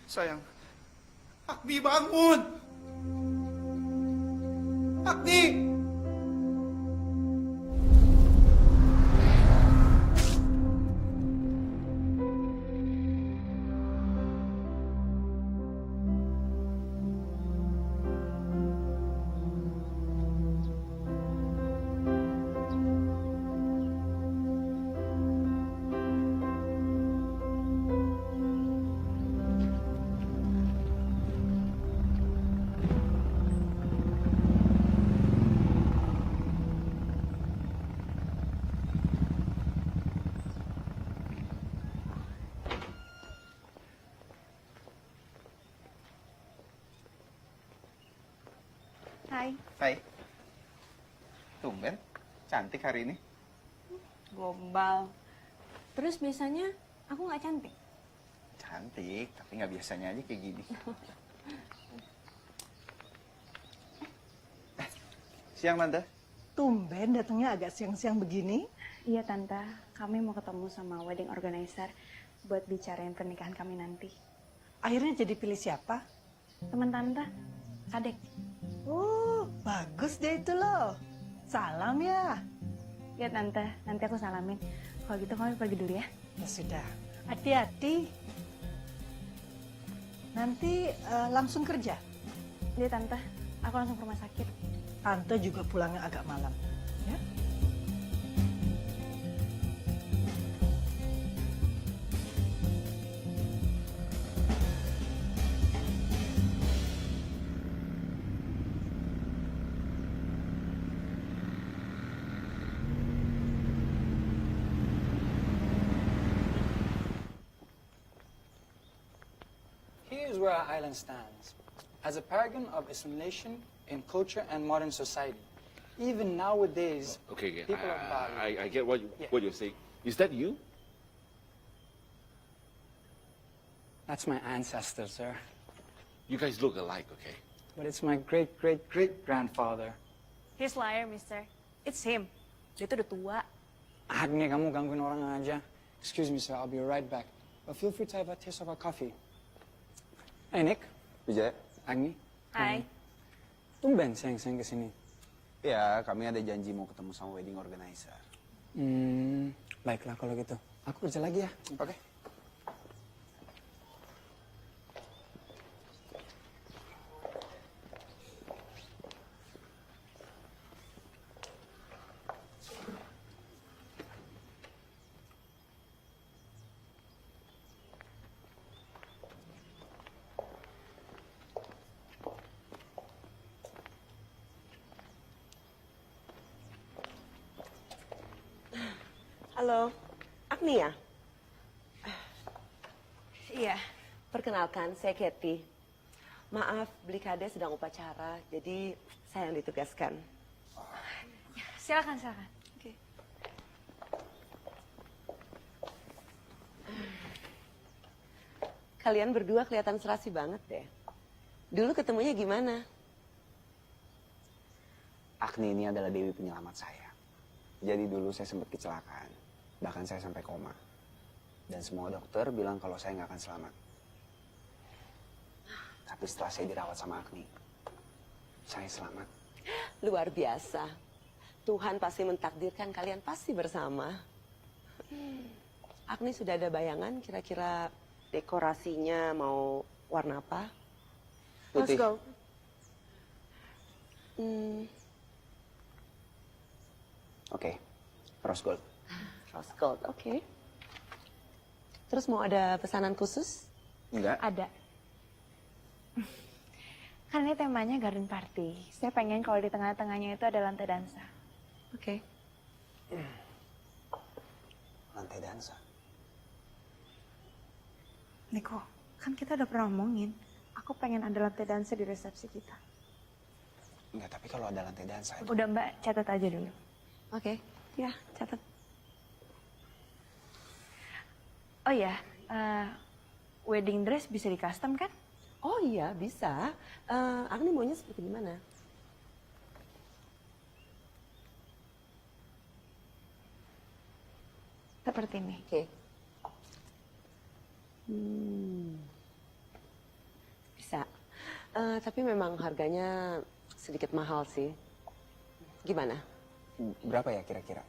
Sayang. Agni, bangun! Agni! Hai. Hai. Tumben, cantik hari ini. Gombal. Terus biasanya aku nggak cantik? Cantik, tapi nggak biasanya aja kayak gini. Siang, Tante. Tumben datangnya agak siang-siang begini. Iya Tante, kami mau ketemu sama wedding organizer buat bicarain pernikahan kami nanti. Akhirnya jadi pilih siapa? Teman Tante, Kadek. Oh, bagus deh itu loh. Salam ya. Ya Tante, nanti aku salamin. Kalau gitu kami pergi dulu ya. Ya sudah, hati-hati. Nanti langsung kerja. Iya Tante, aku langsung ke rumah sakit. Tante juga pulangnya agak malam. Ya? Here's where our island stands, as a paragon of assimilation in culture and modern society. Even nowadays, Okay, people of Bali... I get what you're saying. Is that you? That's my ancestor, sir. You guys look alike, okay? But it's my great-great-great-grandfather. He's liar, mister. It's him. Dia tuh udah tua. Agni, kamu gangguin orang aja. Excuse me, sir. I'll be right back. But feel free to have a taste of our coffee. Hey, Nick. Vijay. Agni. Hai. Tumben sayang-sayang kesini. Ya, kami ada janji mau ketemu sama wedding organizer. Baiklah kalau gitu. Aku kerja lagi ya. Oke. Halo, Agni ya? Iya. Perkenalkan, saya Kathy. Maaf, beli kade sedang upacara, jadi saya yang ditugaskan. Silakan, silakan. Oke. Kalian berdua kelihatan serasi banget deh. Dulu ketemunya gimana? Agni ini adalah dewi penyelamat saya. Jadi dulu saya sempat kecelakaan. Bahkan saya sampai koma. Dan semua dokter bilang kalau saya nggak akan selamat. Tapi setelah saya dirawat sama Agni, saya selamat. Luar biasa. Tuhan pasti mentakdirkan kalian pasti bersama. Agni sudah ada bayangan kira-kira dekorasinya mau warna apa? Putih. Let's go. Oke, rose gold. Rose gold, oke. Terus mau ada pesanan khusus? Enggak? Ada. Kan ini temanya garden party. Saya pengen kalau di tengah-tengahnya itu ada lantai dansa. Oke. Lantai dansa. Niko, kan kita udah pernah ngomongin. Aku pengen ada lantai dansa di resepsi kita. Enggak, tapi kalau ada lantai dansa itu... Udah Mbak, catat aja dulu. Oke, ya catat. Oh ya, wedding dress bisa di custom kan? Oh iya, bisa. Agni maunya seperti gimana? Seperti ini. Oke. Bisa. Tapi memang harganya sedikit mahal sih. Gimana? Berapa ya kira-kira?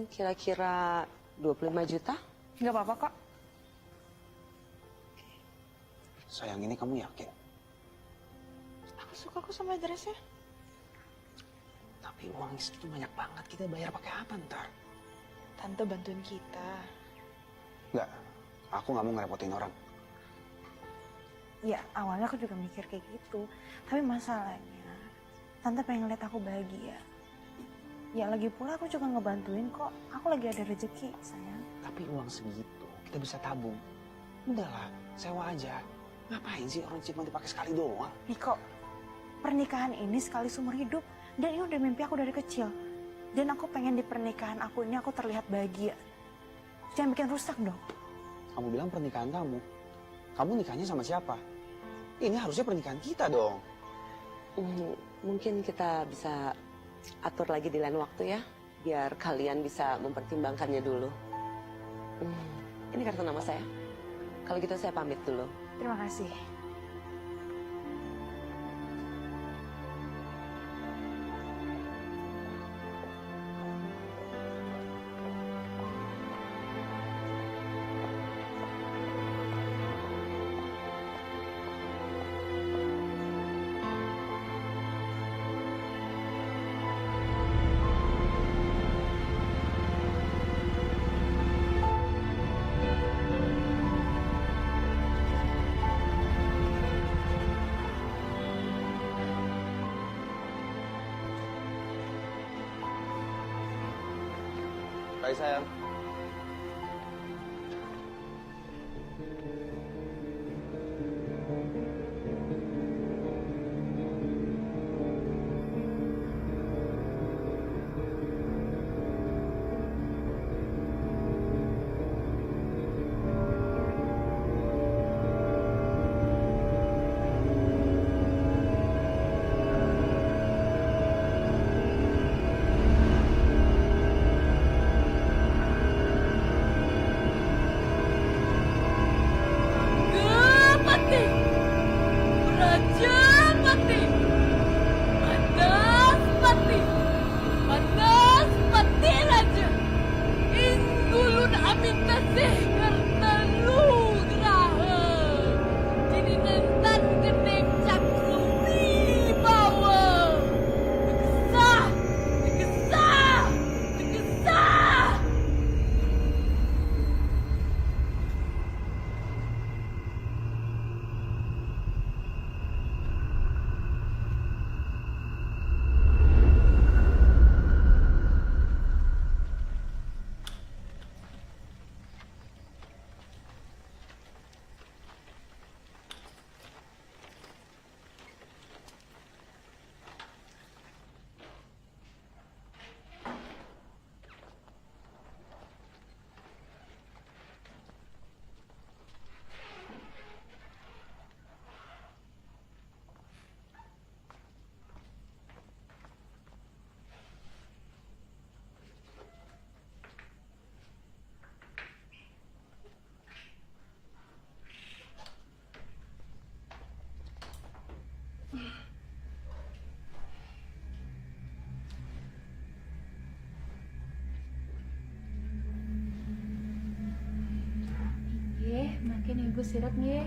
Kira-kira 25 juta? Nggak apa-apa kok. Sayang, ini kamu yakin? Aku suka kok sama dressnya. Tapi uang segitu banyak banget, kita bayar pakai apa ntar? Tante bantuin kita. Enggak, aku nggak mau ngerepotin orang. Ya, awalnya aku juga mikir kayak gitu. Tapi masalahnya, Tante pengen lihat aku bahagia. Ya, lagi pula aku juga ngebantuin kok. Aku lagi ada rezeki, sayang. Tapi uang segitu, kita bisa tabung. Udahlah, sewa aja. Ngapain sih orang cuma dipakai sekali doang? Niko, pernikahan ini sekali seumur hidup. Dan ini udah mimpi aku dari kecil. Dan aku pengen di pernikahan aku ini aku terlihat bahagia. Jangan bikin rusak dong. Kamu bilang pernikahan kamu. Kamu nikahnya sama siapa? Ini harusnya pernikahan kita dong. Mungkin kita bisa atur lagi di lain waktu ya. Biar kalian bisa mempertimbangkannya dulu. Ini kartu nama saya. Kalau gitu saya pamit dulu. Terima kasih. Bye sayang. Makin ibu sirup nggih.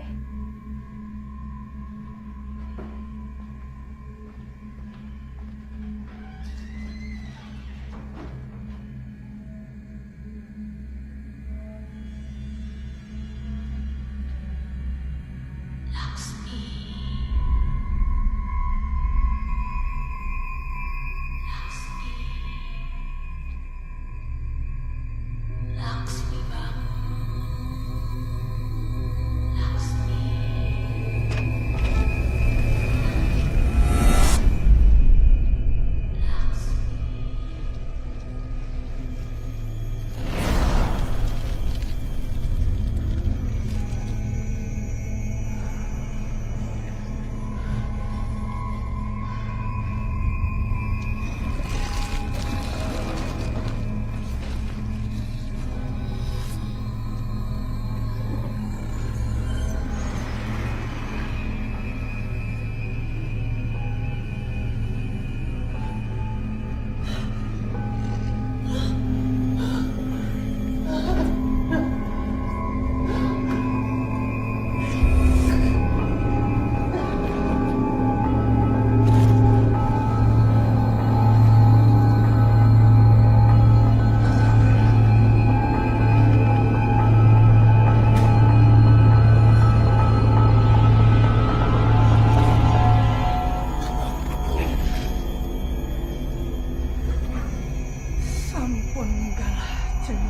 ampun, enggak lah, Jun.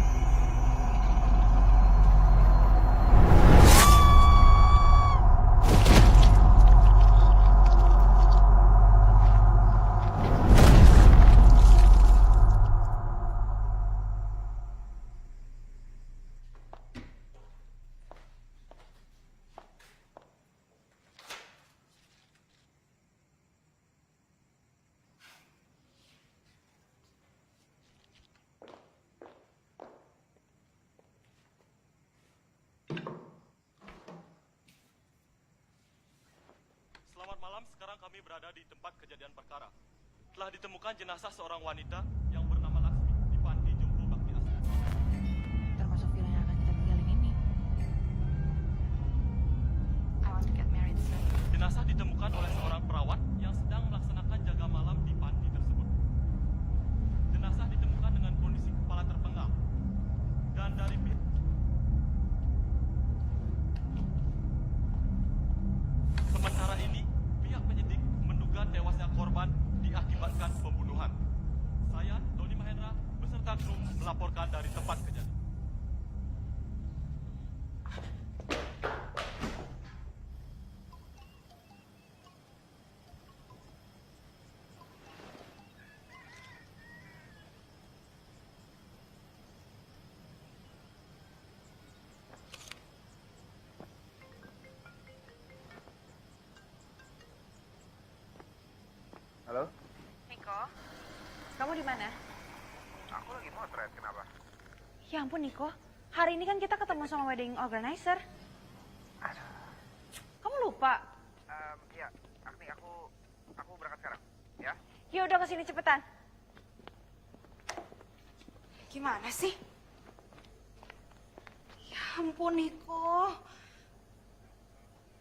Selamat malam, sekarang kami berada di tempat kejadian perkara. Telah ditemukan jenazah seorang wanita yang bernama Laksmi di panti Jompo Bakti Asri. Termasuk villa yang akan kita tinggalin ini. I want to get married soon. Jenazah ditemukan oleh seorang perawat yang sedang melaksanakan jaga malam di panti tersebut. Jenazah ditemukan dengan kondisi kepala terpenggal. Dan dari pihak sementara ini, pihak penyidik menduga tewasnya korban diakibatkan pembunuhan. Saya, Doni Mahendra, beserta kru melaporkan dari tempat kejadian. Halo? Niko, kamu di mana? Aku lagi motret, kenapa? Ya ampun Niko, hari ini kan kita ketemu sama wedding organizer. Kamu lupa? Iya, Agni, aku berangkat sekarang, ya? Ya udah kesini cepetan. Gimana sih? Ya ampun Niko.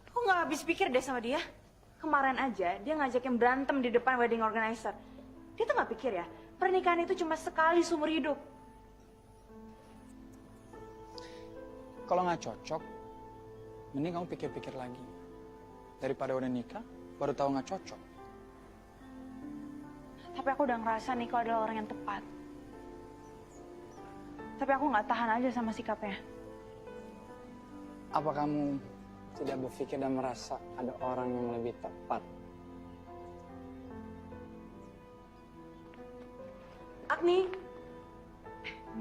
Aku nggak habis pikir deh sama dia. Kemarin aja dia ngajakin berantem di depan wedding organizer. Dia tuh nggak pikir ya, pernikahan itu cuma sekali seumur hidup. Kalau nggak cocok, mending kamu pikir-pikir lagi. Daripada udah nikah, baru tahu nggak cocok. Tapi aku udah ngerasa Niko adalah orang yang tepat. Tapi aku nggak tahan aja sama sikapnya. Apa kamu tidak berpikir dan merasa ada orang yang lebih tepat? Agni.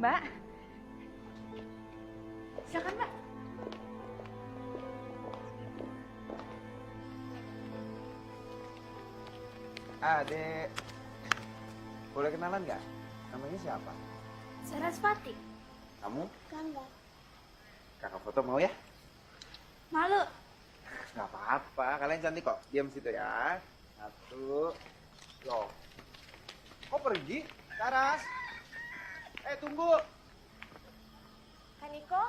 Mbak. Silakan Mbak. Adek. Boleh kenalan nggak? Namanya siapa? Sarasvati. Kamu? Gangga. Kakak foto mau ya? Malu. Nggak apa-apa, kalian cantik kok. Diam situ ya. Satu. Loh. Kok pergi? Saras. Tunggu. Kaniko.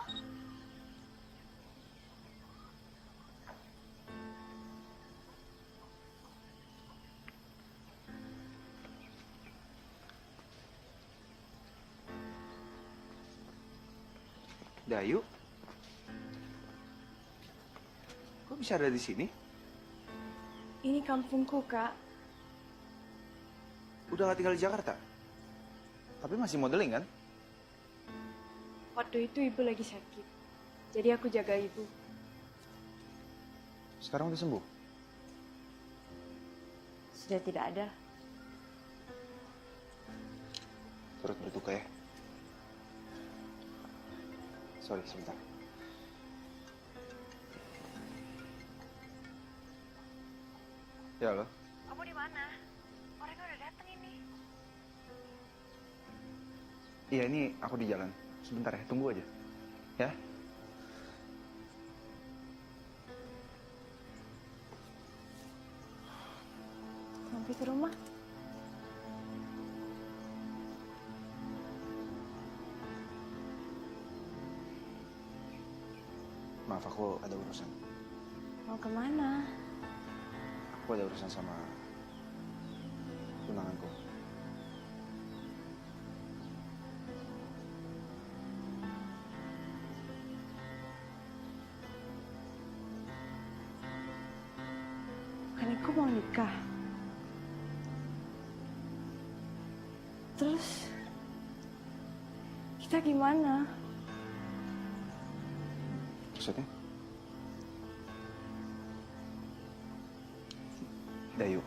Dayu? Kok bisa ada di sini? Ini kampungku, Kak. Udah gak tinggal di Jakarta? Tapi masih modeling kan? Waktu itu ibu lagi sakit. Jadi aku jaga ibu. Sekarang udah sembuh? Sudah tidak ada. Turut berduka ya. Sorry, sebentar. Ya, halo? Kamu di mana? Mereka udah datang ini. Iya, ini aku di jalan. Sebentar ya, tunggu aja. Ya? Sampai ke rumah. Maaf, aku ada urusan. Mau kemana? Aku ada urusan sama tunanganku. Kaniko mau nikah. Terus Kita gimana? Maksudnya? Dayu,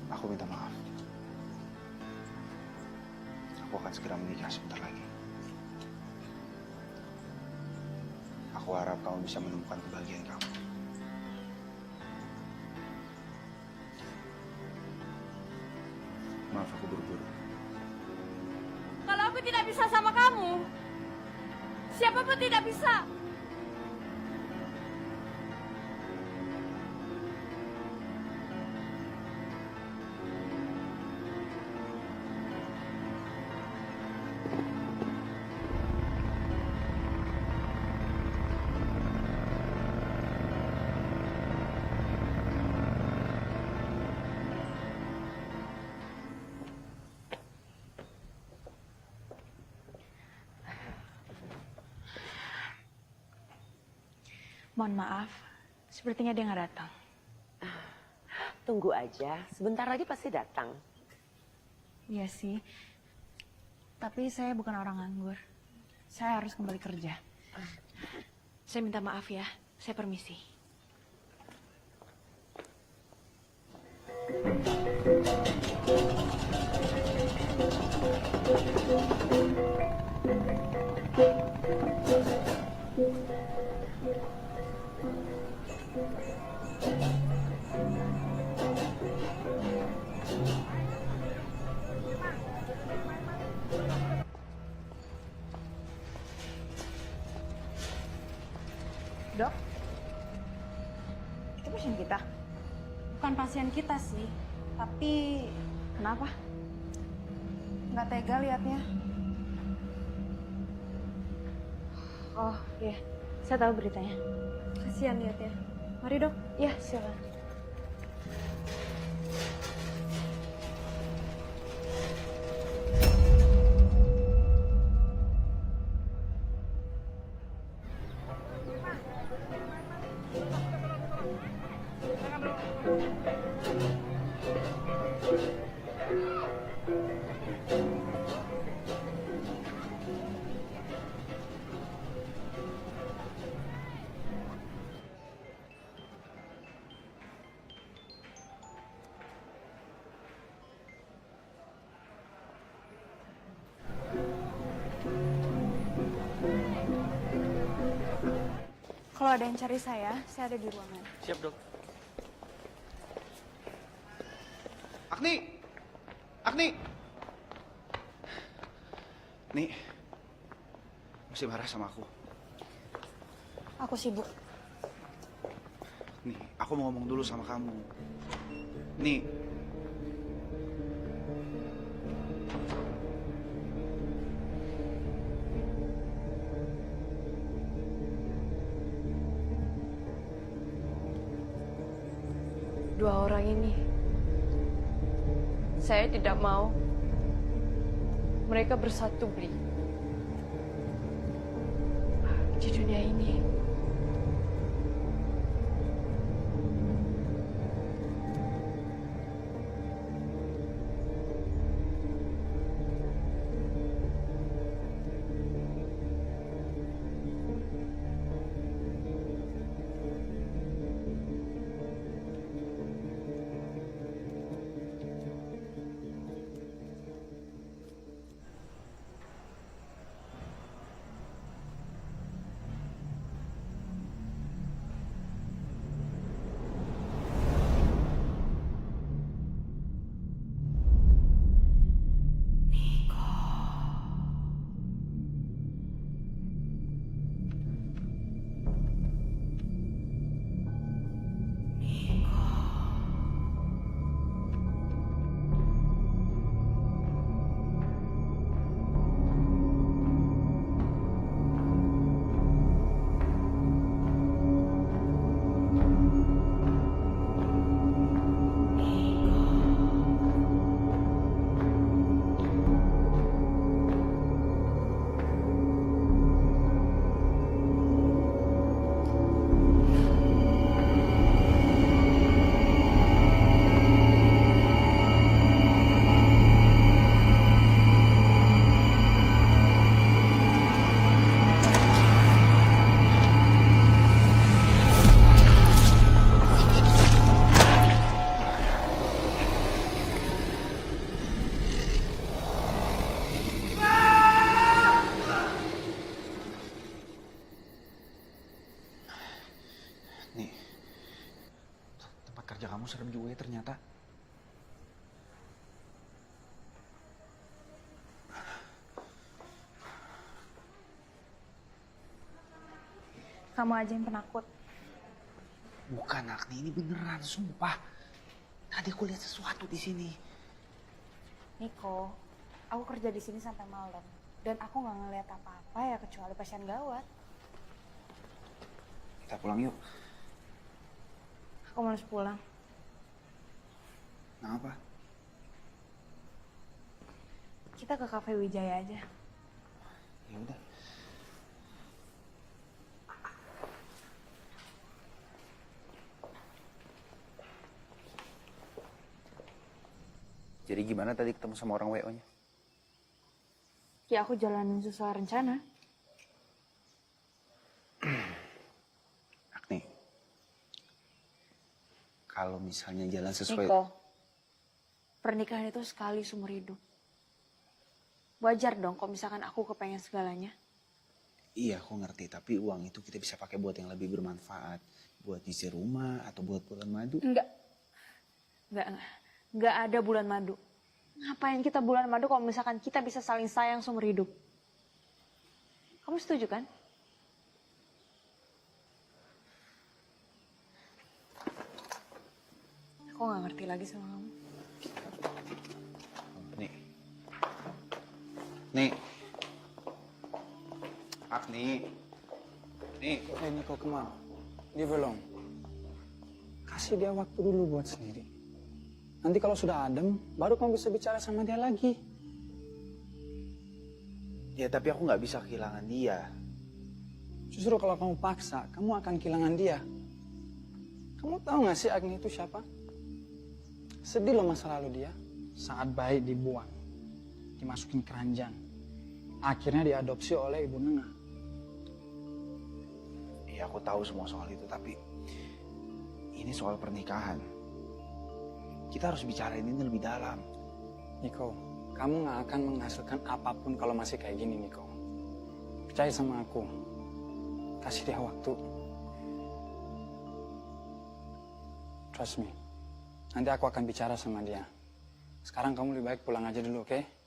aku minta maaf. Aku akan segera menikah sebentar lagi. Aku harap kamu bisa menemukan kebahagiaan kamu. Maaf aku buru-buru. Kalau aku tidak bisa sama kamu, siapapun tidak bisa. Mohon maaf, sepertinya dia nggak datang. Tunggu aja, sebentar lagi pasti datang. Iya sih, tapi saya bukan orang nganggur. Saya harus kembali kerja. Saya minta maaf ya, saya permisi. Dok, itu pasien kita? Bukan pasien kita sih, tapi Kenapa? nggak tega liatnya. Oh iya, saya tahu beritanya. Kasihan liatnya. Mari dok. Ya, silakan. Kalau ada yang cari saya ada di ruangan. Siap, Dok. Agni! Agni! Nih, masih marah sama aku. Aku sibuk. Nih, aku mau ngomong dulu sama kamu. Nih. Dua orang ini, saya tidak mau mereka bersatu, Bli. Di dunia ini, Kamu serem juga ya ternyata. Kamu aja yang penakut. Bukan, Agni, ini beneran, sumpah. Tadi aku lihat sesuatu di sini. Niko, aku kerja di sini sampai malam. Dan aku nggak ngeliat apa-apa ya kecuali pasien gawat. Kita pulang yuk. Aku males pulang. Kenapa? Kita ke Cafe Wijaya aja. Ya udah. Jadi gimana tadi ketemu sama orang WO-nya? Ya aku jalanin sesuai rencana. Agni, kalau misalnya jalan sesuai... Niko, pernikahan itu sekali seumur hidup. Wajar dong kalau misalkan aku kepengen segalanya. Iya, aku ngerti. Tapi uang itu kita bisa pakai buat yang lebih bermanfaat. Buat nyisir rumah atau buat bulan madu. Enggak. Enggak ada bulan madu. Ngapain kita bulan madu kalau misalkan kita bisa saling sayang seumur hidup? Kamu setuju kan? Aku gak ngerti lagi sama kamu. Nih. Agni. Nih. Hey Niko, come on. Leave her alone. Kasih dia waktu dulu buat sendiri. Nanti kalau sudah adem, baru kamu bisa bicara sama dia lagi. Ya tapi aku nggak bisa kehilangan dia. Justru kalau kamu paksa, kamu akan kehilangan dia. Kamu tahu gak sih Agni itu siapa? Sedih loh masa lalu dia. Saat bayi dibuang, dimasukin keranjang. Akhirnya diadopsi oleh Ibu Nengah. Iya aku tahu semua soal itu, tapi ini soal pernikahan. Kita harus bicarain ini lebih dalam. Niko, kamu gak akan menghasilkan apapun kalau masih kayak gini, Niko. Percaya sama aku. Kasih dia waktu. Trust me. Nanti aku akan bicara sama dia. Sekarang kamu lebih baik pulang aja dulu, oke?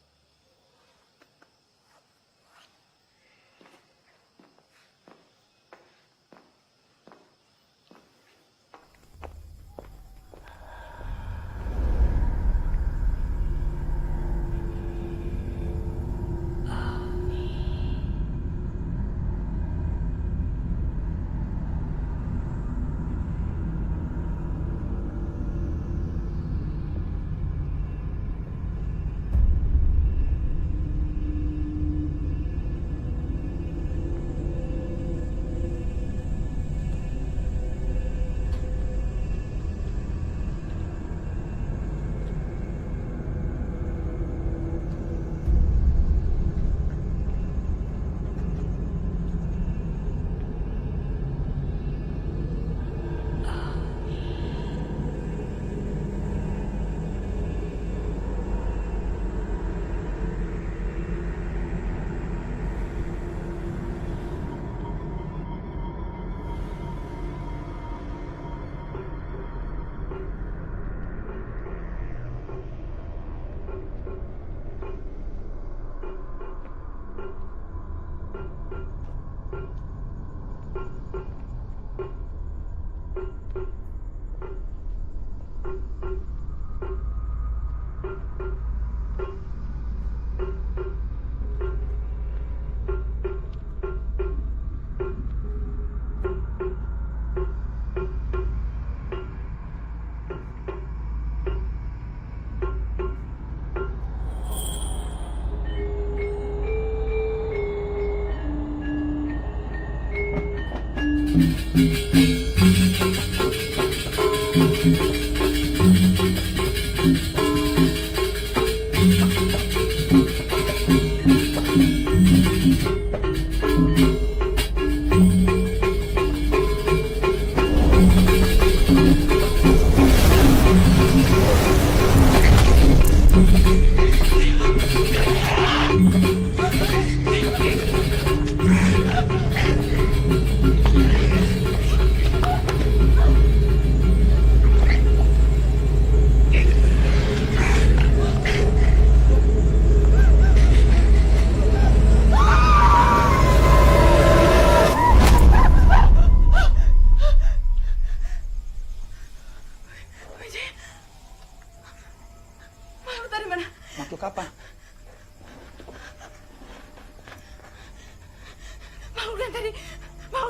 Makhluk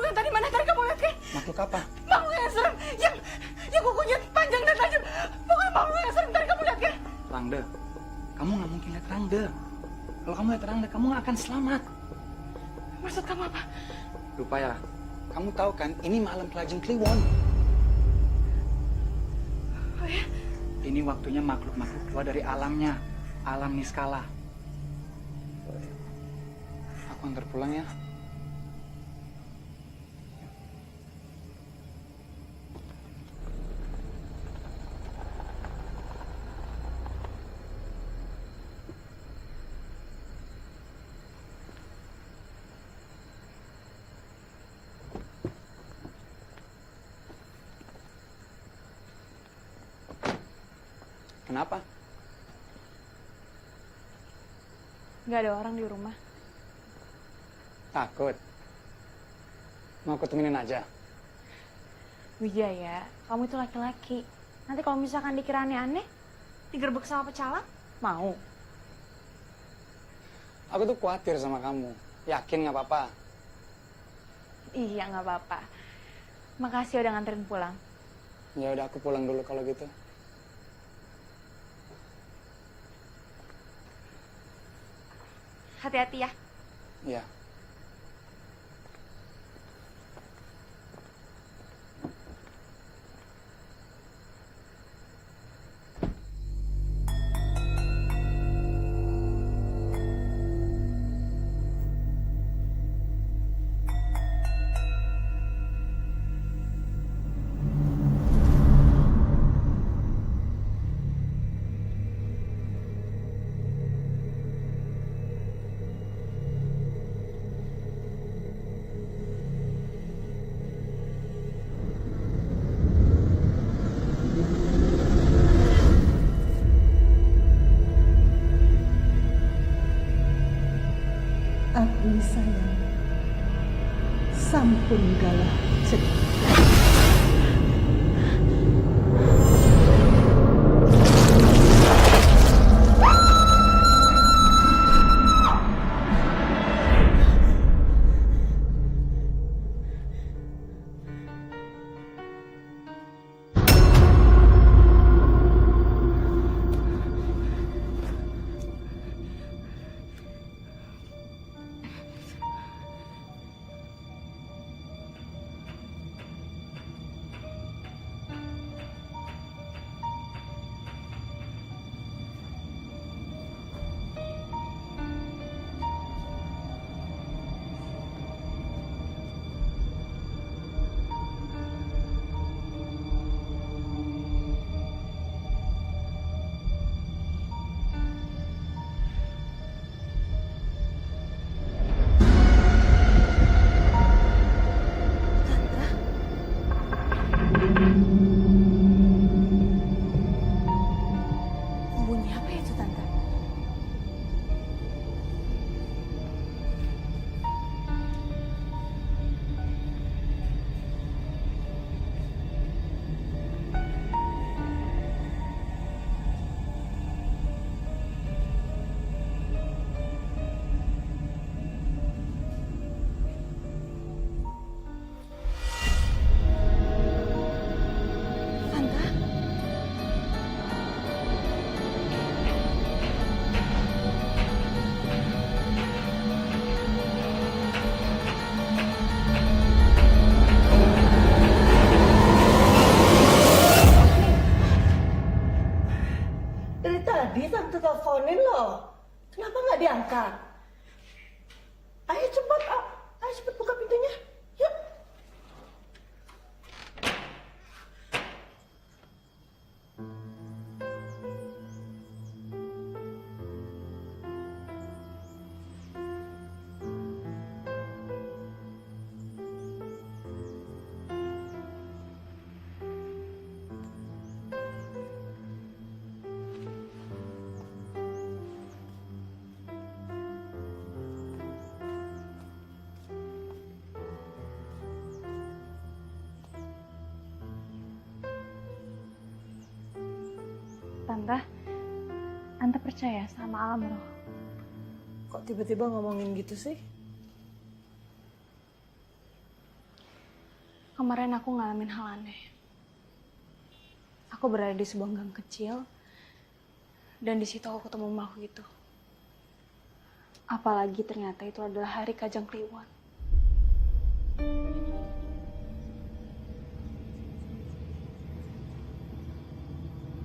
yang tadi mana tadi kamu lihat kan? Makhluk apa? Makhluk yang serem, yang kukunya panjang dan tajam. Pokoknya makhluk yang serem tadi kamu lihat kan? Rangda, kamu nggak mungkin lihat Rangda. Kalau kamu lihat Rangda, kamu nggak akan selamat. Maksud kamu apa? Lupa ya, kamu tahu kan ini malam Kelajeng Kliwon. Oh ya? Ini waktunya makhluk-makhluk keluar dari alamnya, alam niskala. Aku antar pulang ya. Kenapa? Nggak ada orang di rumah. Takut. Mau aku temenin aja. Wijaya, kamu itu laki-laki. Nanti kalau misalkan dikira aneh-aneh, digerebek sama pecalang, mau? Aku tuh khawatir sama kamu. Yakin nggak apa-apa? Iya, nggak apa-apa. Makasih udah nganterin pulang. Ya udah, aku pulang dulu kalau gitu. Hati-hati ya. Iya. Abdi sayang, sampun galah cek. Bunyi apa itu, Tante? Tante? Dari tadi tante teleponin loh. Kenapa nggak diangkat? Ayo cepat, ayo cepat buka pintunya. Yuk. Tante percaya sama alam roh. Kok tiba-tiba ngomongin gitu sih? Kemarin aku ngalamin hal aneh. Aku berada di sebuah gang kecil, dan di situ aku ketemu makhluk itu. Apalagi ternyata itu adalah Hari Kajang Kliwon.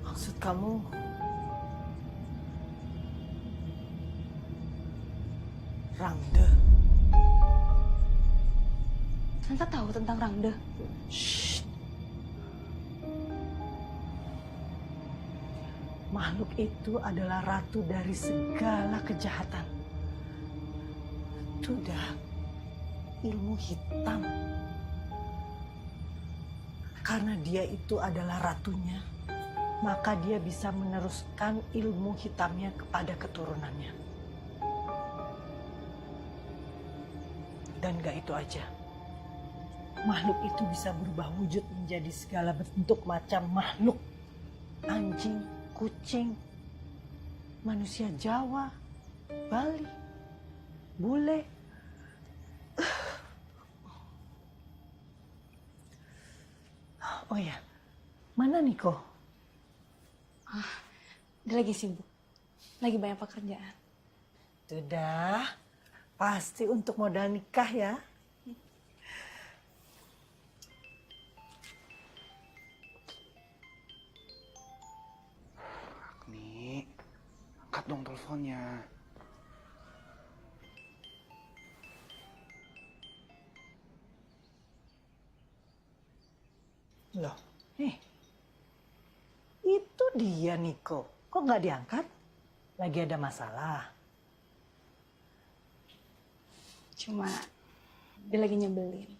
Maksud kamu Rangde? Tante tahu tentang Rangde? Makhluk itu adalah ratu dari segala kejahatan. Itu udah ilmu hitam. Karena dia itu adalah ratunya, maka dia bisa meneruskan ilmu hitamnya kepada keturunannya. Dan gak itu aja. Makhluk itu bisa berubah wujud menjadi segala bentuk macam makhluk. Anjing, kucing, manusia Jawa, Bali, bule. Oh ya, mana Niko? Dia lagi sibuk. Lagi banyak pekerjaan. Sudah, pasti untuk modal nikah ya. Agni, angkat dong teleponnya. Loh, itu dia Niko. Kok nggak diangkat? Lagi ada masalah. Cuma dia lagi nyebelin.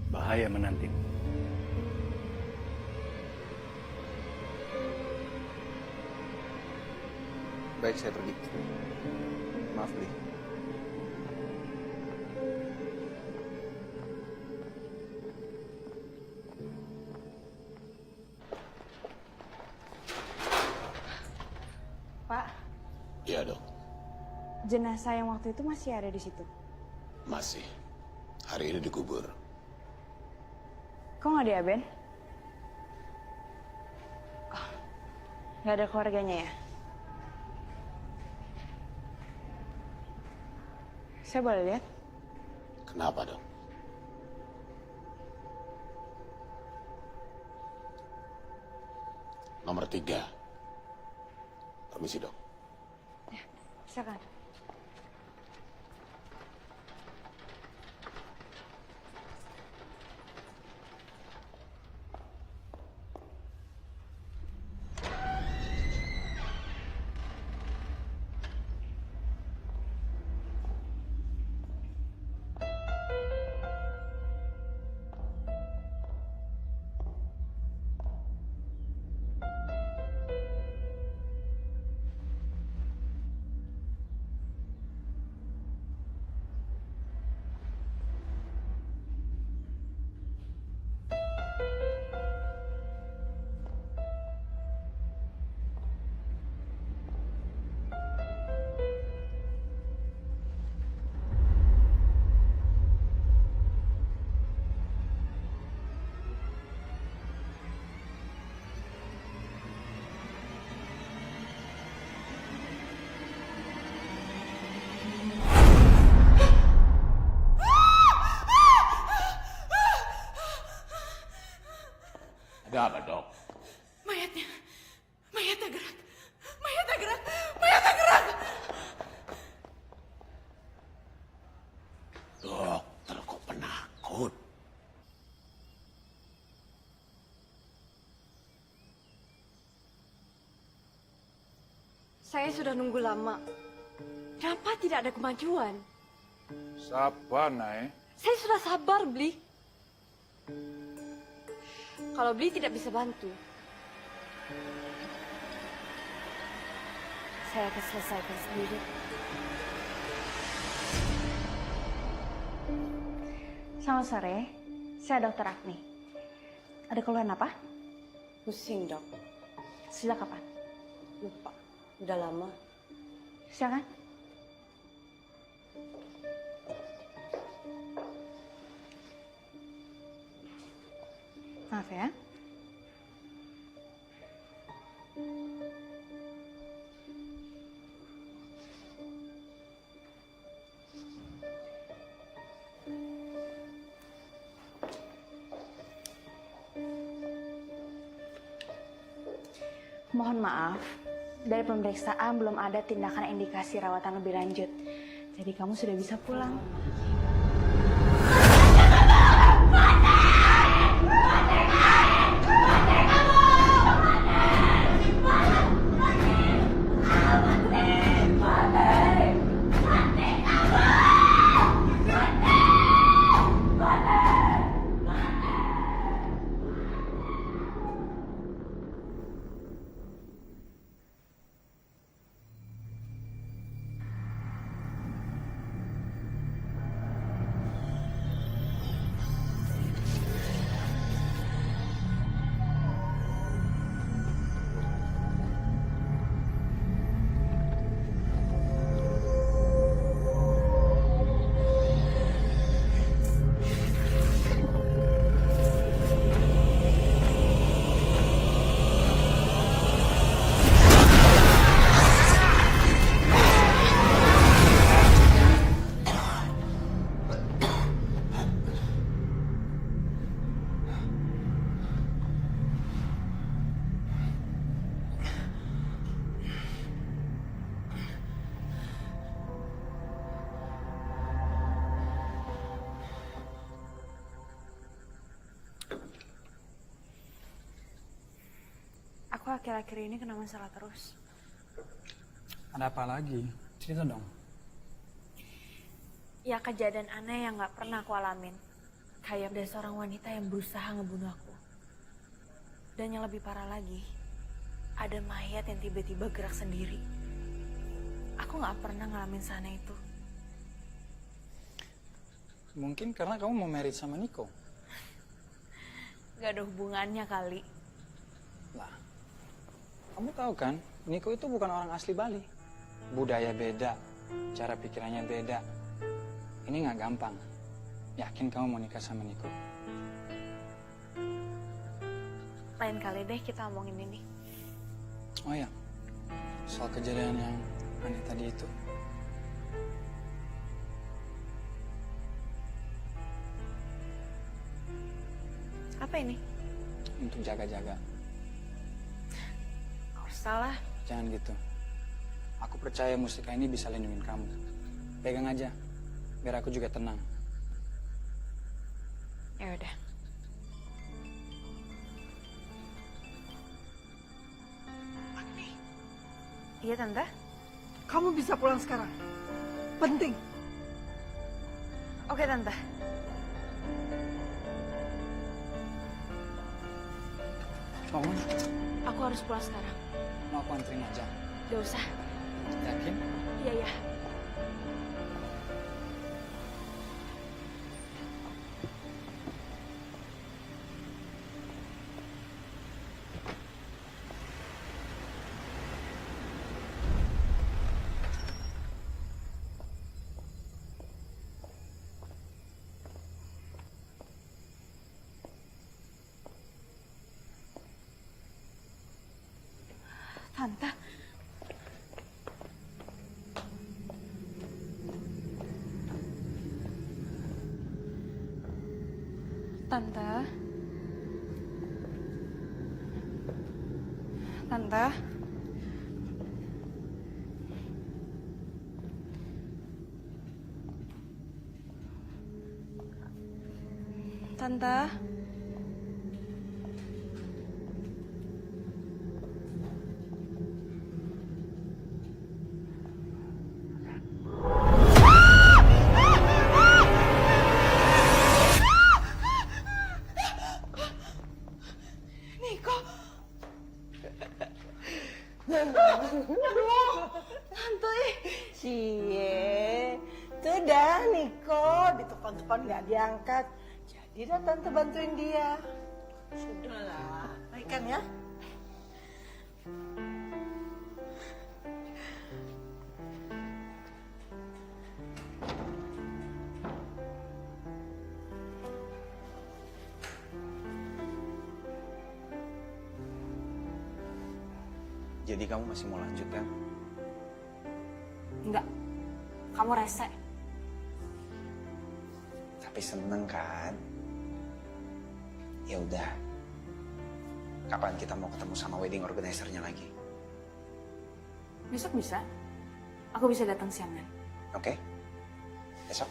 Bahaya menantimu. Baik, saya pergi. Maaf, Bli. Pak, Iya dok, jenazah yang waktu itu masih ada di situ. masih. Hari ini dikubur. Kok nggak ada ya, Ben? Oh, nggak ada keluarganya ya? Saya boleh lihat? Kenapa dok? Nomor 3. Permisi dok. Silakan. Saya sudah nunggu lama. Kenapa tidak ada kemajuan? Sabar, Nay. Saya sudah sabar, Bli. Kalau Bli tidak bisa bantu, saya akan selesaikan sendiri. Selamat sore, saya Dokter Agni. Ada keluhan apa? Pusing, Dok. Sejak kapan? Lupa. Udah lama. Silakan. Maaf ya. Mohon maaf, dari pemeriksaan belum ada tindakan indikasi rawatan lebih lanjut. Jadi kamu sudah bisa pulang. Aku akhir-akhir ini kena masalah terus. Ada apa lagi? Cerita dong. Ya kejadian aneh yang gak pernah aku alamin. Kayak ada seorang wanita yang berusaha ngebunuh aku. Dan yang lebih parah lagi, ada mayat yang tiba-tiba gerak sendiri. Aku gak pernah ngalamin sana itu. Mungkin karena kamu mau married sama Niko. Gak ada hubungannya kali. Lah, kamu tahu kan, Niko itu bukan orang asli Bali. Budaya beda, cara pikirannya beda. Ini nggak gampang. Yakin kamu mau nikah sama Niko? Lain kali deh kita omongin ini. Oh ya, soal kejadian yang aneh tadi itu. Apa ini? Untuk jaga-jaga. Gak usah lah. Jangan gitu. Aku percaya mustika ini bisa lindungin kamu. Pegang aja, biar aku juga tenang. Ya udah. Iya tante. Kamu bisa pulang sekarang. Penting. Oke tante. Mau mana? Aku harus pulang sekarang. Mau aku anterin aja? Gak usah. Yakin? Iya ya. Tante. Tante. Tante. Tante. Cie, sudah Niko ditelepon-telepon nggak diangkat. Jadi dah tante bantuin dia. Sudahlah, baik kan ya? Jadi kamu masih mau lanjut kan? Enggak. Kamu rese. Tapi seneng kan? Ya udah. Kapan kita mau ketemu sama wedding organizer-nya lagi? Besok bisa. Aku bisa datang siangan. Oke? Besok?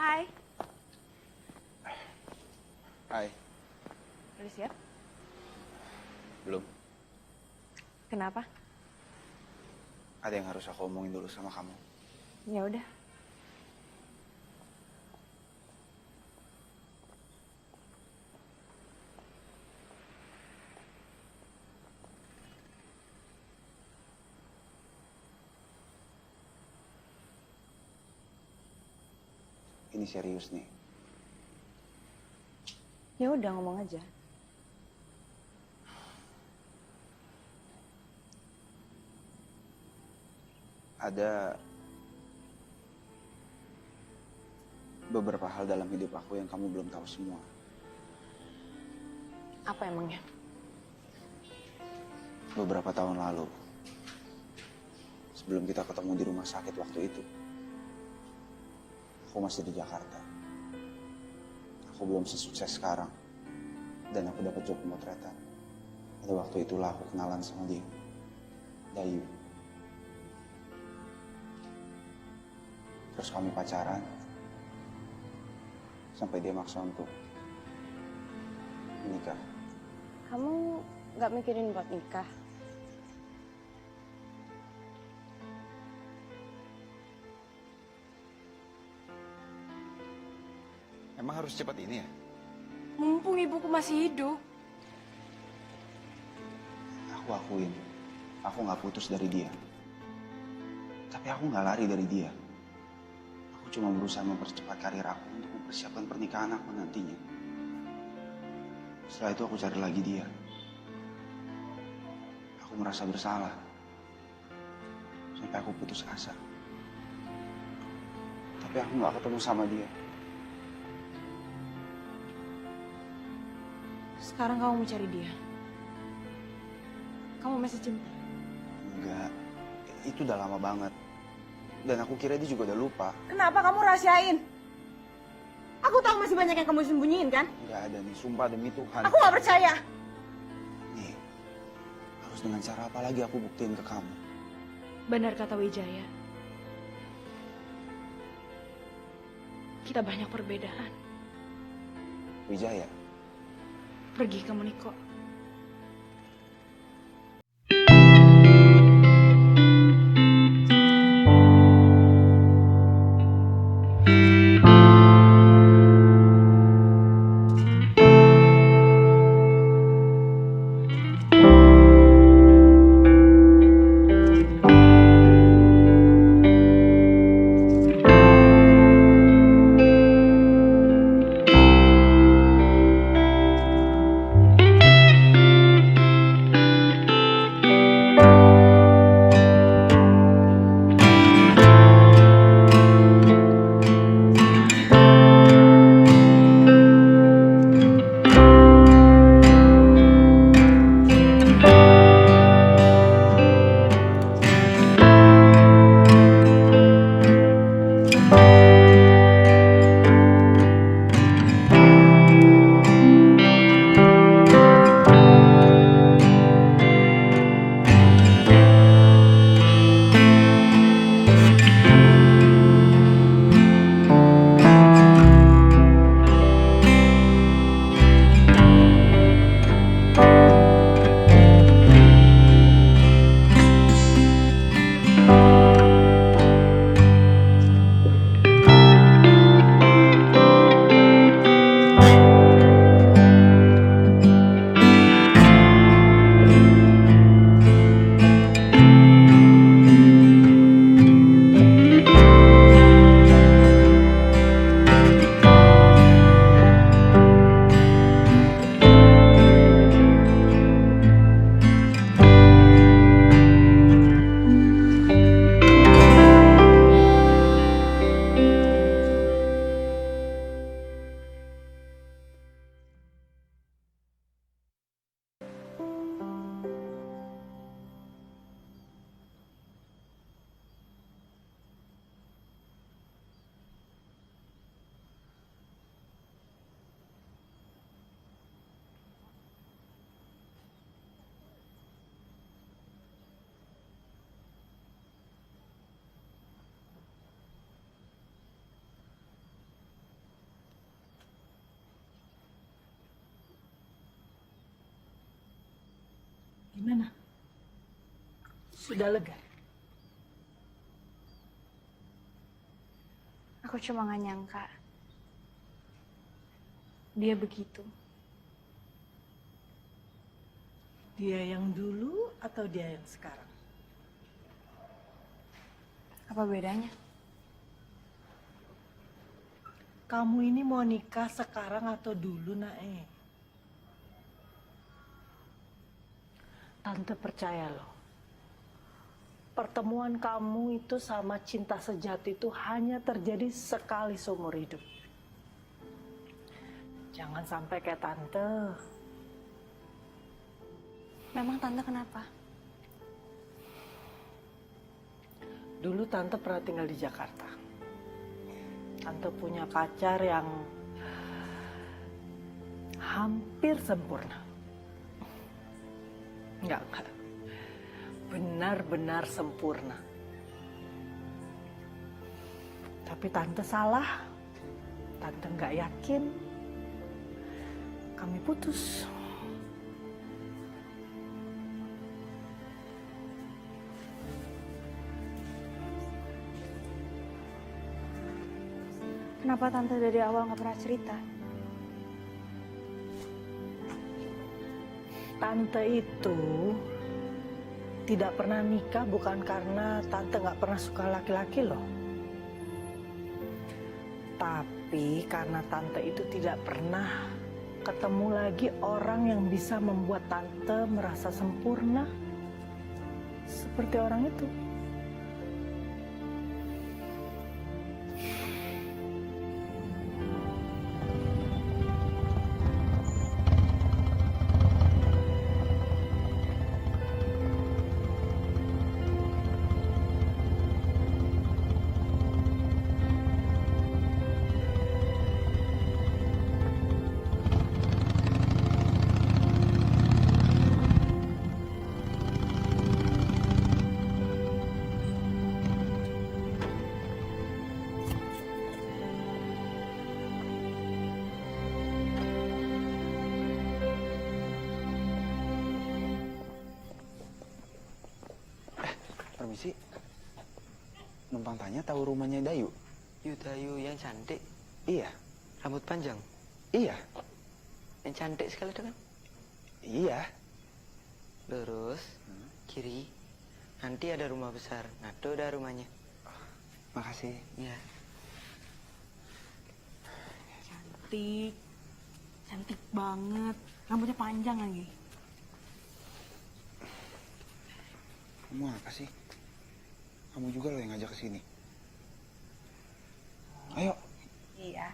Hai. Hai. Udah siap? Belum. Kenapa? Ada yang harus aku omongin dulu sama kamu. Ya udah. Ini serius nih. Ya udah ngomong aja. Ada beberapa hal dalam hidup aku yang kamu belum tahu semua. Apa emangnya? Beberapa tahun lalu, sebelum kita ketemu di rumah sakit waktu itu, aku masih di Jakarta. Aku belum sesukses sekarang. Dan aku dapat job pemotretan. Pada waktu itulah aku kenalan sama dia. Dayu. Terus kami pacaran. Sampai dia maksa untuk menikah. Kamu nggak mikirin buat nikah? Emang harus cepat ini ya? Mumpung ibuku masih hidup. Aku akuin, aku nggak putus dari dia. Tapi aku nggak lari dari dia. Aku cuma berusaha mempercepat karir aku untuk mempersiapkan pernikahan aku nantinya. Setelah itu aku cari lagi dia. Aku merasa bersalah. Sampai aku putus asa. Tapi aku nggak ketemu sama dia. Sekarang kamu mau cari dia. Kamu masih cinta? Enggak, itu udah lama banget. Dan aku kira dia juga udah lupa. Kenapa kamu rahasiain? Aku tahu masih banyak yang kamu sembunyiin kan? Enggak ada nih, sumpah demi Tuhan. Aku gak percaya. Nih, harus dengan cara apa lagi aku buktiin ke kamu? Benar kata Wijaya. Kita banyak perbedaan. Wijaya, Pergi kamu, Niko. Sudah lega? Aku cuma gak nyangka dia begitu. Dia yang dulu atau dia yang sekarang? Apa bedanya? Kamu ini mau nikah sekarang atau dulu, Nae? Tante percaya loh. Pertemuan kamu itu sama cinta sejati itu hanya terjadi sekali seumur hidup. Jangan sampai kayak Tante. Memang Tante kenapa? Dulu Tante pernah tinggal di Jakarta. Tante punya pacar yang hampir sempurna. Enggak. Benar-benar sempurna. Tapi Tante salah. Tante nggak yakin. Kami putus. Kenapa Tante dari awal nggak pernah cerita? Tante itu tidak pernah nikah bukan karena Tante nggak pernah suka laki-laki loh. Tapi karena Tante itu tidak pernah ketemu lagi orang yang bisa membuat Tante merasa sempurna seperti orang itu. Permisi. Numpang tanya tahu rumahnya Dayu? Dayu yang cantik. Iya. Rambut panjang. Iya. Yang cantik sekali itu kan? Iya. Lurus, kiri. Nanti ada rumah besar. Nah, itu udah rumahnya. Makasih. Iya. Cantik. Cantik banget. Rambutnya panjang lagi. Kamu apa sih? Kamu juga loh yang ngajak ke sini. Ayo. Iya.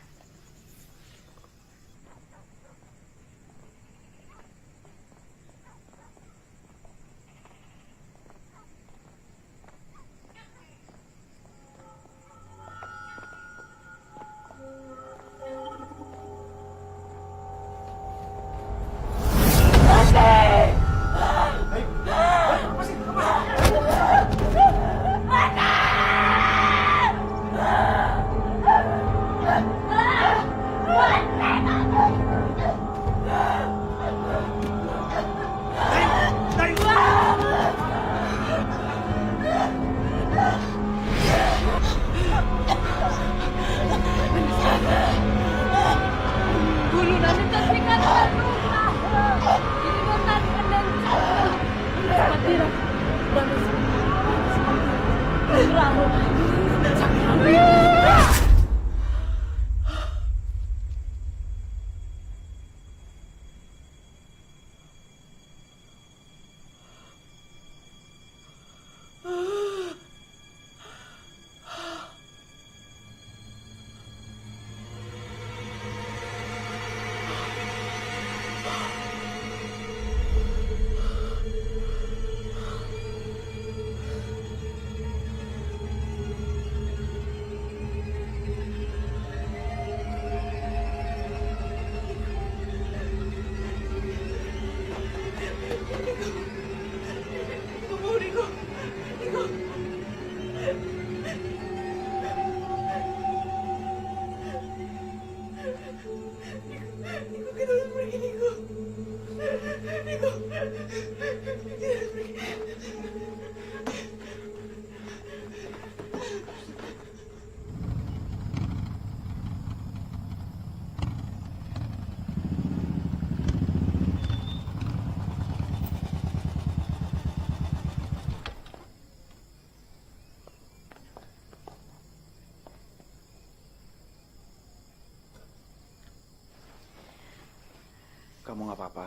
Kamu nggak apa-apa?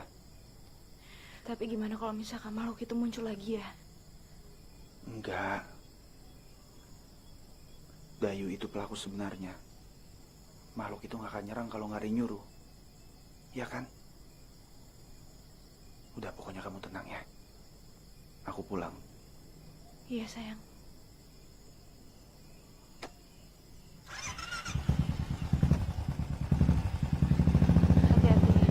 Tapi gimana kalau misalkan makhluk itu muncul lagi ya? Enggak. Dayu itu pelaku sebenarnya. Makhluk itu nggak akan nyerang kalau nggak ada yang nyuruh. Iya kan? Udah, pokoknya kamu tenang ya. Aku pulang. Iya sayang. Hati-hati ya.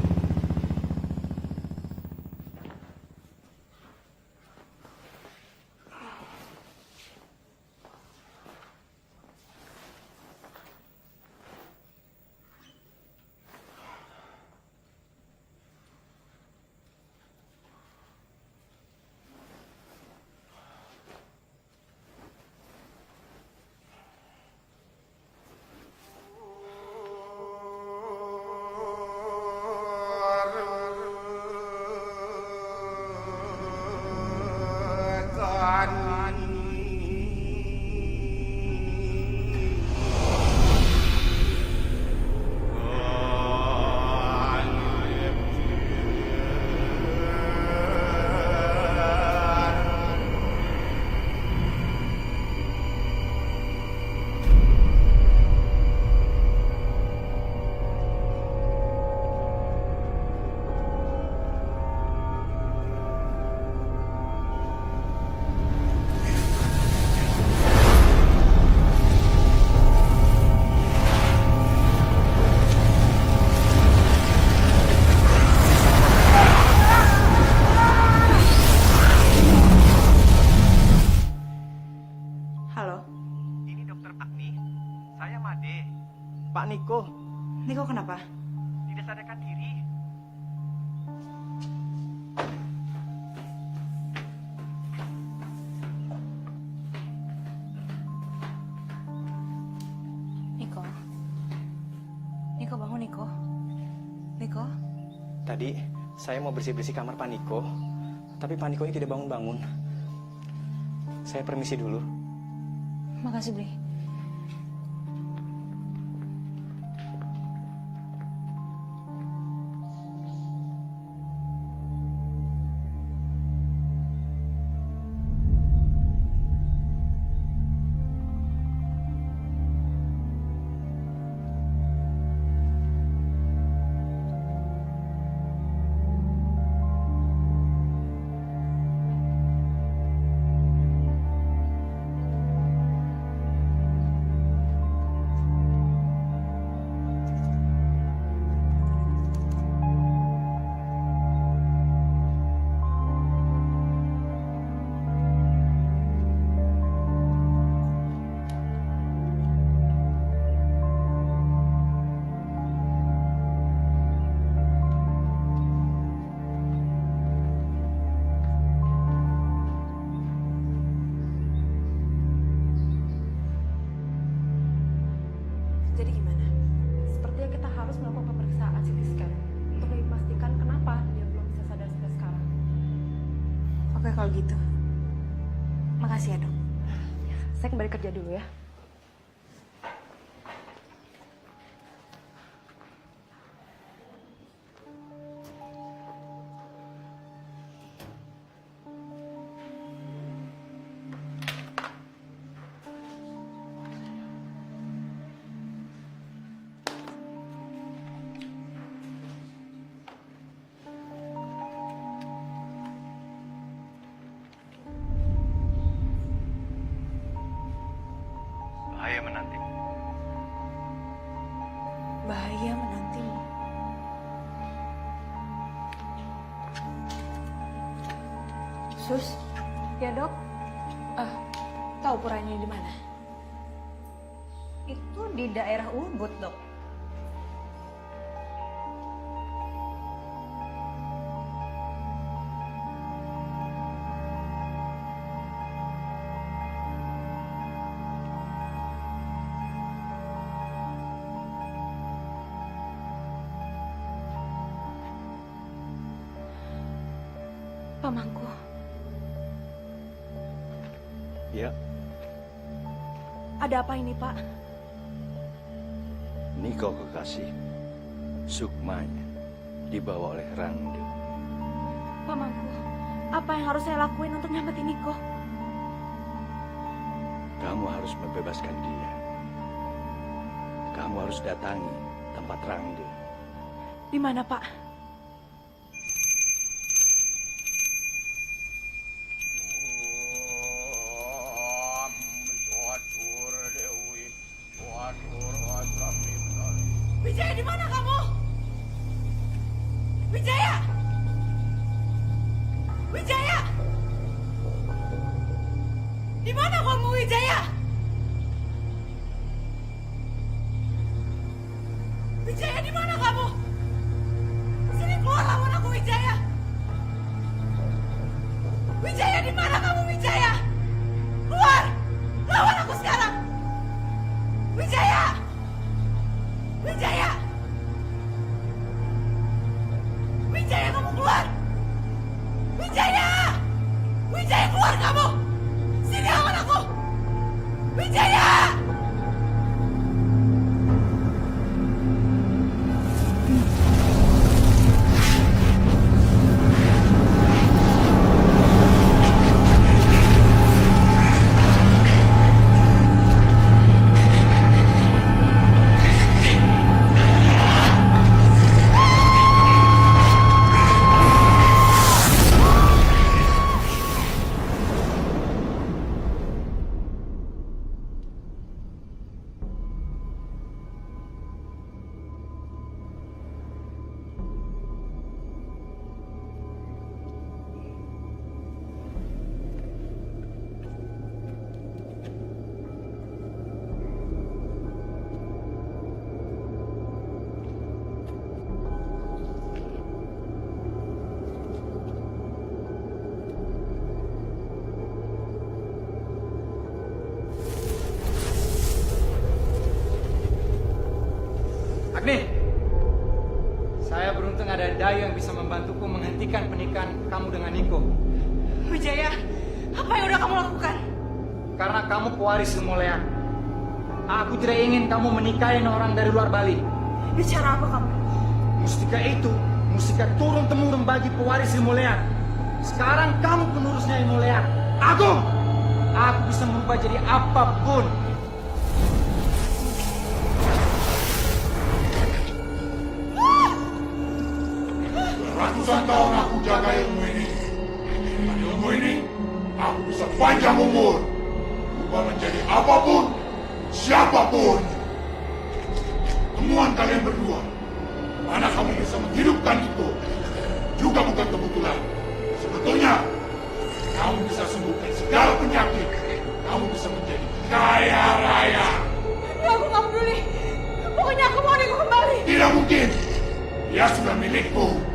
Halo, Ini dokter Agni. Saya Made. Pak Niko Niko kenapa? tidak sadarkan diri. Niko. Niko bangun Niko. Niko. Tadi saya mau bersih-bersih kamar Pak Niko, tapi Pak Niko ini tidak bangun-bangun. Saya permisi dulu. Makasih Bli. Jadi gimana? Sepertinya kita harus melakukan pemeriksaan CT scan untuk lebih memastikan kenapa dia belum bisa sadar sampai sekarang. Oke kalau gitu. Makasih ya dok. Saya kembali kerja dulu ya. Bahaya menantimu. Bahaya menantimu. Sus, Ya dok, tahu puranya di mana? itu di daerah Ubud dok. Pamangku. Ya, Ada apa ini Pak? Niko kekasih, Sukmanya. dibawa oleh Rangde. Pamanku, apa yang harus saya lakuin untuk nyelamatin Niko? Kamu harus membebaskan dia. Kamu harus datangi tempat Rangde. Di mana, Pak? Wijaya, di mana kamu? Wijaya! Wijaya! Di mana kamu, Wijaya? Wijaya, di mana kamu? Sini, keluar, lawan aku, Wijaya! Wijaya, di mana kamu, Wijaya? Keluar! Lawan aku sekarang! Wijaya! Wijaya! Wijaya, kamu keluar! Wijaya! Wijaya, keluar kamu! Sini lawan aku! Wijaya! Agni, saya beruntung ada Dayu yang bisa membantuku menghentikan pernikahan kamu dengan Niko. Wijaya, apa yang udah kamu lakukan? Karena kamu pewaris Ilmu Leak. Aku tidak ingin kamu menikahi orang dari luar Bali. Bicara apa kamu? Mustika itu, mustika turun-temurun bagi pewaris Ilmu Leak. Sekarang kamu penerusnya Ilmu Leak. Agung! Aku bisa merubah jadi apapun. Ratusan tahun aku jaga ilmu ini. Dengan ilmu ini, aku bisa panjang umur. Berubah menjadi apapun, siapapun. Temuan kalian berdua. Mana kamu bisa menghidupkan itu. Juga bukan kebetulan. Sebetulnya, kamu bisa sembuhkan segala penyakit. Kamu bisa menjadi kaya raya. Aku nggak peduli. Pokoknya aku mau Niko kembali. Tidak mungkin. Dia sudah milikku.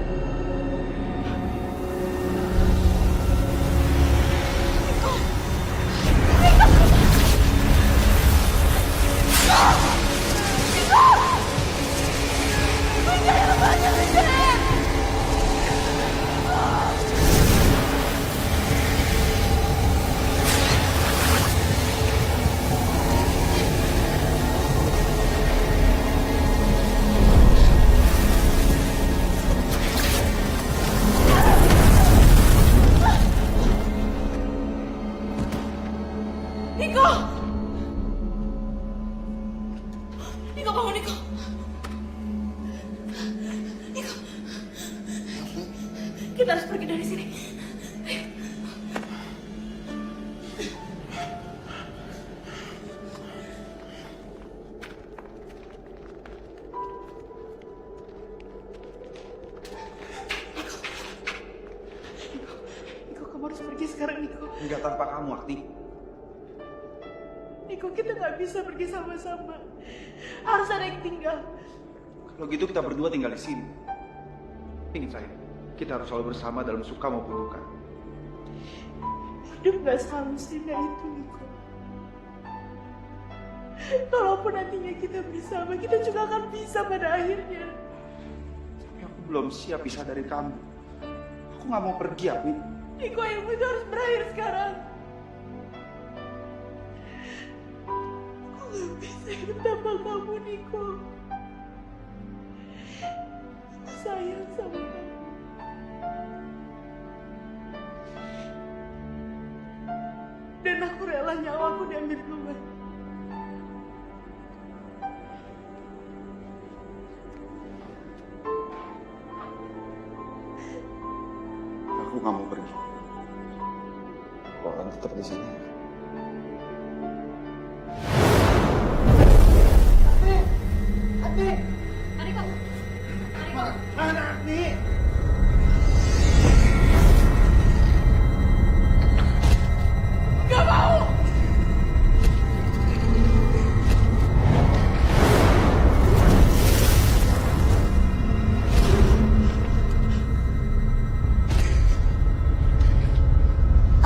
Niko! Niko, bangun Niko! Niko! Kita harus pergi dari sini. Niko, kamu harus pergi sekarang, Niko. Enggak tanpa kamu, Agni. Niko, kita nggak bisa pergi sama-sama. Harus ada yang tinggal. Kalau gitu kita berdua tinggal di sini. Ingat saya, kita harus selalu bersama dalam suka maupun duka. Hidup nggak selalu seindah itu, Niko. Kalaupun nantinya kita bersama, kita juga akan bisa pada akhirnya. Tapi aku belum siap pisah dari kamu. Aku nggak mau pergi, Agni. Niko, ilmu itu harus berakhir sekarang. Aku nggak bisa hidup tanpa kamu, Niko. Aku sayang sama Dan aku rela nyawaku diambil duluan. Aku nggak mau pergi. Aku akan tetap di sini.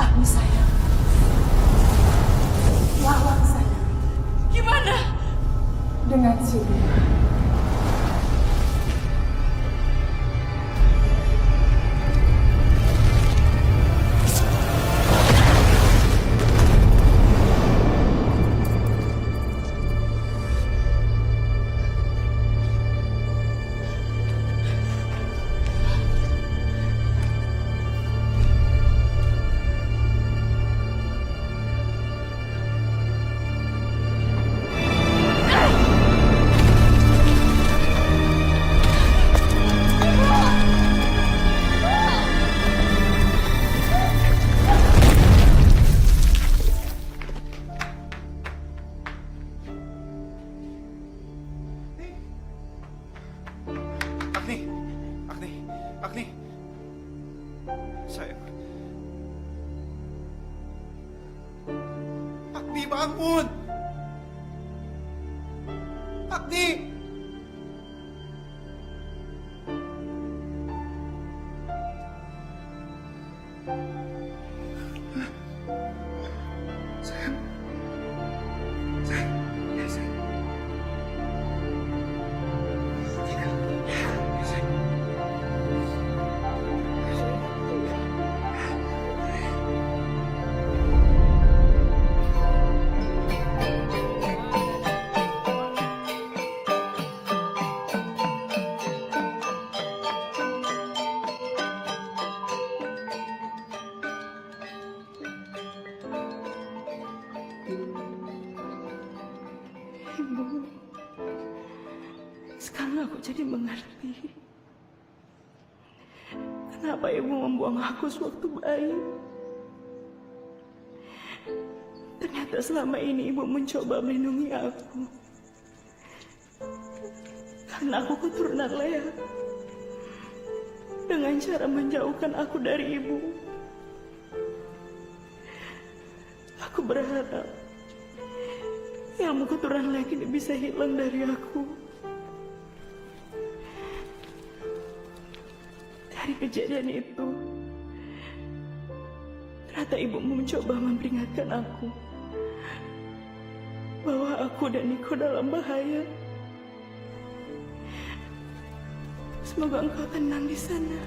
Agni sayang. Lawang sayang. Gimana? Dengan Suri. Agni. Sayang. Agni, bangun. Agni. Sayang. Sayang. Ya, sayang. Ibu, sekarang aku jadi mengerti kenapa ibu membuang aku sewaktu bayi. Ternyata selama ini ibu mencoba melindungi aku karena aku keturunan Lea, dengan cara menjauhkan aku dari ibu. Aku berharap ilmu keturunan lagi ini bisa hilang dari aku. Dari kejadian itu, ternyata ibu mencoba memperingatkan aku bahwa aku dan Niko dalam bahaya. Semoga engkau tenang di sana.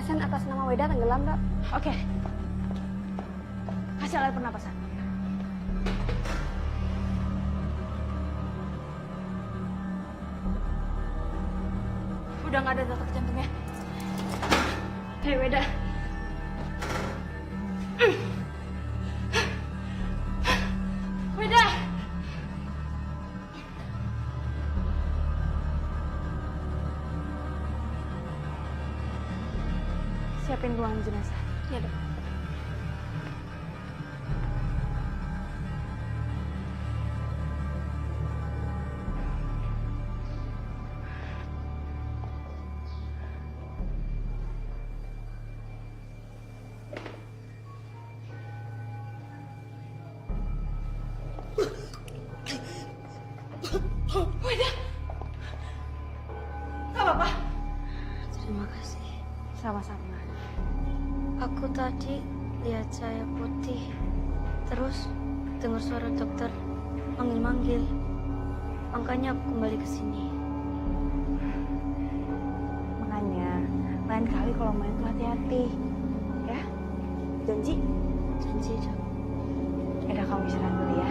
pasien atas nama Weda tenggelam, Dok. Oke. Kasih alat pernapasan. Udah nggak ada detak jantungnya. Hei, Weda. Weda! Siapin ruang jenazah. Ya, Dok. Weda! Gak apa-apa. Terima kasih. Sama-sama. Aku tadi lihat cahaya putih. Terus dengar suara dokter manggil-manggil. Makanya aku kembali ke sini. Makanya, lain kali kalau main tuh hati-hati. Ya? Janji? Janji, Dok. Udah, kamu istirahat dulu ya.